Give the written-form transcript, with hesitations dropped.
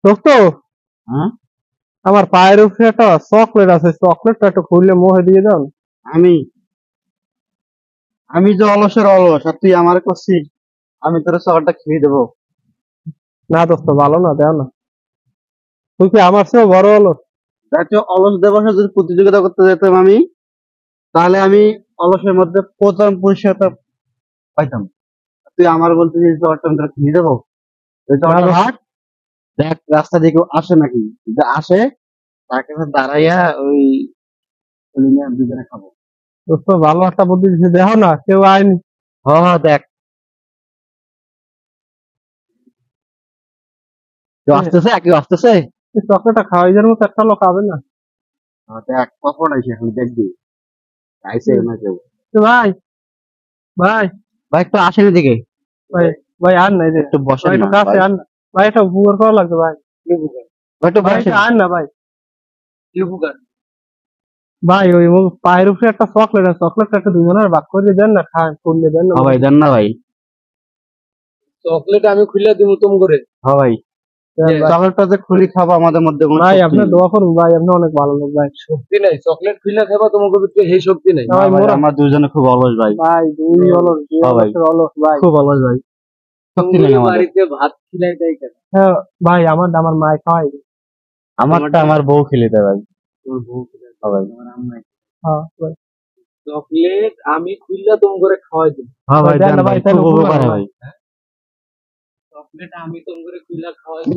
দোস্ত, হ্যাঁ, আমার পায়ের উপরে একটা চকলেট আছে, চকলেটটা একটু খুললে মুখে দিয়ে দাও না। আমি আমি যে অলসের অলস আর তুই আমার করছিস, আমি তোর চকলেটটা খেয়ে দেবো। না দোস্ত, ভালো না, দেও না। তুই কি আমার চেয়েও বড় হলো? দেখ, অলস দেবসে যদি প্রতিযোগিতা করতে যেতাম আমি, তাহলে আমি অলসের মধ্যে প্রথম পুরস্কারটা পাইতাম। তুই আমার বলছিস এই চকলেটটা আমি তোর খেয়ে দেবো? ওই না চকলেটটা দোস্ত, রাখ। দেখ রাস্তা দিয়ে কেউ আসে নাকি, যদি আসে তার কাছে দাঁড়াইয়া ওই ওই নিয়ে দুজনে খাবো। দোস্ত ভালো একটা বুদ্ধি দিচ্ছে, দেখো না কেউ আইনি। হ হ, দেখ কেউ আসতেছে, কেউ আসতেছে। চকলেটটা খাওয়াই যার মতো একটা লোক আবে না। দেখ কখন আইসি, এখন দেখবি আইসে হুম, না কেউ। তো ভাই, ভাই, ভাই একটু আসেন এদিকে। ভাই, ভাই আর নাই রে। একটু ভাই বসেন একটু না কাছে ভাই। আন না। ভাই একটা উপকার করা লাগবে ভাই। ভাই একটু ভাই বসেন। এটা আন না ভাই। কি উপকার? ভাই ওই পায়ের উপরে একটা চকলেট আছে, চকলেটটা একটা দুজনের ভাগ করে দেন না, খান করলে দেন না হ্যাঁ মুখে ভাই, দেন না ভাই। চকলেট আমি খুলে দিব তুম করে। হ্যাঁ ভাই, দেন ভাই। চকলেটটা যে খুলি খাবো আমাদের মধ্যে কোনো ভাই শক্তি আপনি নেই। দোয়া করুন ভাই, আপনি অনেক ভালো লোক ভাই। শক্তি নাই, চকলেট খুলে খাবা তোমাকে ভিতরে সেই শক্তি নাই। না না ভাই ভাই, মোরা, আমরা দুজনে খুব অলস ভাই। ভাই দুই অলস, দুই হ্যাঁ ভাই, অলসের অলস ভাই। খুব অলস ভাই, শক্তি নেই তুমি আমাদের। বাড়িতে ভাত খিলাই দেয় কেন? হ্যাঁ ভাই, আমার আমার মায় খাওয়াই দিবে। আমারটা আমার বউ খেলে দেয় ভাই। তোমার বউ খিলাই হ্যাঁ ভাই। তোমার আম্মা। হ্যাঁ ভাই। চকলেট আমি খুললে তুম করে খাওয়াই দিব। হ্যাঁ ভাই ভাই, দেন দেন না ভাই, ভাই, তাহলে খুব উপকার উপকার হয় হলো। ভাই। চকলেট আমি তুম করে খুললে খাওয়াই দিব।